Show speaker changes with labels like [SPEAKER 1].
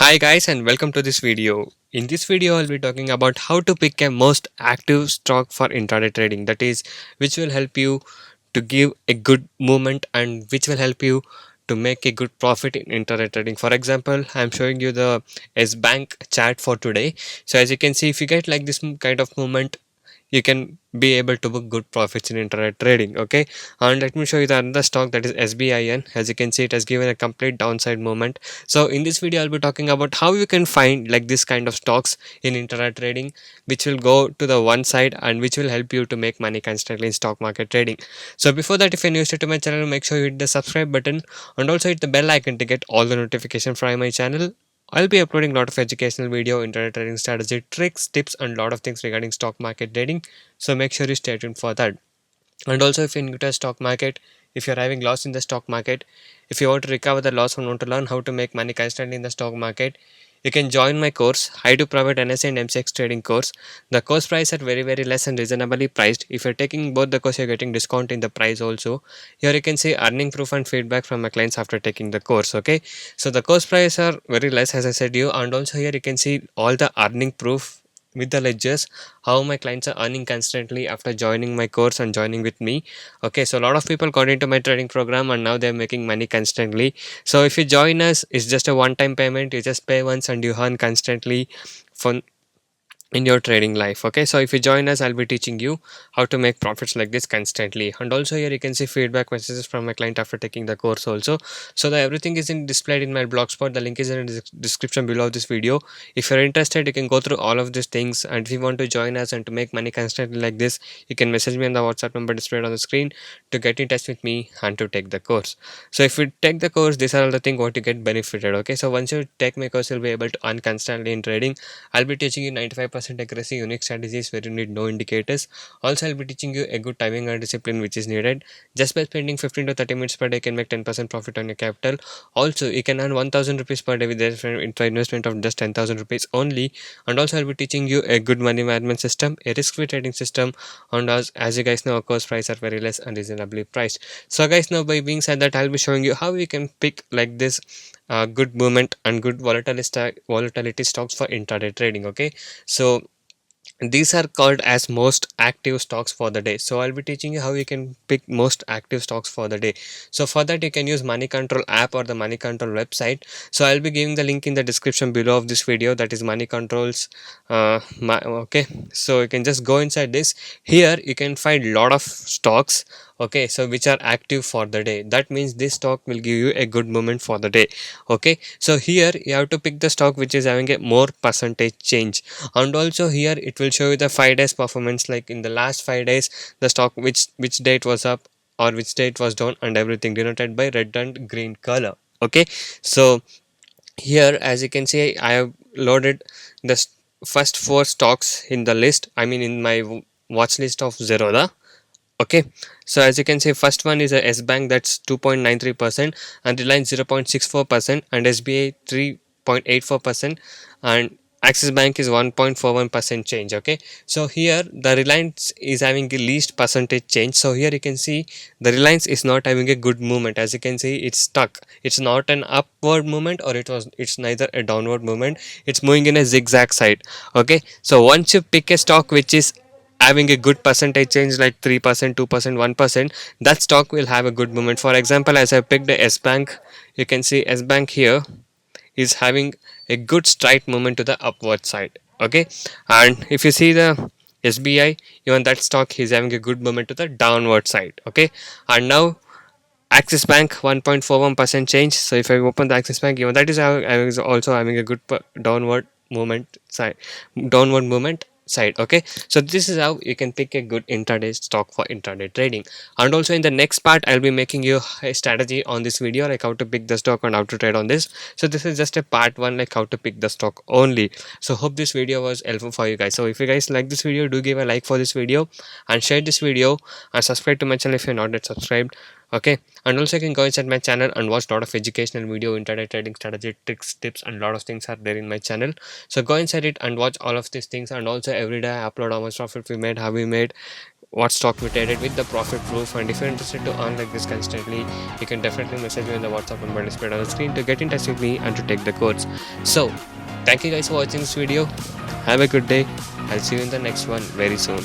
[SPEAKER 1] Hi guys and welcome to this video. In this video I'll be talking about how to pick a most active stock for intraday trading, that is which will help you to give a good movement and which will help you to make a good profit in intraday trading. For example, I'm showing you the S Bank chart for today. So as you can see, if you get like this kind of movement, you can be able to book good profits in internet trading. Okay, and let me show you the another stock, that is SBIN. As you can see, it has given a complete downside movement. So in this video I'll be talking about how you can find like this kind of stocks in internet trading which will go to the one side and which will help you to make money constantly in stock market trading. So before that, if you're new to my channel, make sure you hit the subscribe button and also hit the bell icon to get all the notification from my channel. I'll be uploading a lot of educational video, internet trading strategy, tricks, tips, and a lot of things regarding stock market trading. So make sure you stay tuned for that. And also, if you're new to the stock market, if you're having loss in the stock market, if you want to recover the loss and want to learn how to make money constantly in the stock market, you can join my course. I do provide NSA and MCX trading course. The course price are very less and reasonably priced. If you're taking both the course, you're getting discount in the price also. Here you can see earning proof and feedback from my clients after taking the course. Okay, so the course price are very less, as I said you, and also here you can see all the earning proof with the ledgers, how my clients are earning constantly after joining my course and joining with me. Okay, so a lot of people got into my trading program and now they're making money constantly. So if you join us, it's just a one time payment. You just pay once and you earn constantly for in your trading life. Okay, so if you join us, I'll be teaching you how to make profits like this constantly. And also here you can see feedback messages from my client after taking the course also. So the everything is in displayed in my blogspot. The link is in the description below this video. If you're interested, you can go through all of these things, and if you want to join us and to make money constantly like this, you can message me on the WhatsApp number displayed on the screen to get in touch with me and to take the course. So if you take the course, these are all the things what you get benefited. Okay, so once you take my course, you'll be able to earn constantly in trading. I'll be teaching you 95% accuracy, unique strategies where you need no indicators. Also, I'll be teaching you a good timing and discipline which is needed. Just by spending 15 to 30 minutes per day, you can make 10% profit on your capital. Also, you can earn 1000 rupees per day with the investment of just 10,000 rupees only. And also, I'll be teaching you a good money management system, a risk-free trading system, and as you guys know, of course, prices are very less and reasonably priced. So, guys, now by being said that, I'll be showing you how you can pick like this good movement and good volatility stocks for intraday trading. Okay, so these are called as most active stocks for the day. So I'll be teaching you how you can pick most active stocks for the day. So for that, you can use money control app or the money control website. So I'll be giving the link in the description below of this video, that is money controls. Okay, so you can just go inside this. Here you can find lot of stocks, okay, so which are active for the day. That means this stock will give you a good moment for the day. Okay, so here you have to pick the stock which is having a more percentage change, and also here it will show you the 5 days performance, like in the last 5 days the stock which date was up or which date was down, and everything denoted by red and green color. Okay, so here as you can see, I have loaded the first four stocks in the list, I mean in my watch list of Zerodha. Okay, so as you can see, first one is a S Bank, that's 2.93%, and Reliance 0.64%, and SBI 3.84%, and Axis Bank is 1.41% change. Okay, so here the Reliance is having the least percentage change. So here you can see the Reliance is not having a good movement. As you can see, it's stuck. It's not an upward movement, or it's neither a downward movement. It's moving in a zigzag side. Okay, so once you pick a stock which is having a good percentage change like 3%, 2%, 1%, that stock will have a good movement. For example, as I picked the S Bank, you can see S Bank here is having a good straight movement to the upward side. Okay, and if you see the SBI, even that stock is having a good movement to the downward side. Okay, and now Axis Bank 1.41% change. So if I open the Axis Bank, even that is how I was also having a good downward movement side, downward movement side. Okay, so this is how you can pick a good intraday stock for intraday trading. And also in the next part, I'll be making you a strategy on this video, like how to pick the stock and how to trade on this. So this is just a part one, like how to pick the stock only. So hope this video was helpful for you guys. So if you guys like this video, do give a like for this video and share this video and subscribe to my channel if you're not yet subscribed. Okay, and also you can go inside my channel and watch a lot of educational video, intraday trading strategy, tricks, tips, and a lot of things are there in my channel. So go inside it and watch all of these things. And also every day I upload how much profit we made, how we made, what stock we traded with the profit proof. And if you're interested to earn like this constantly, you can definitely message me on the WhatsApp number displayed on the screen to get in touch with me and to take the course. So thank you guys for watching this video. Have a good day. I'll see you in the next one very soon.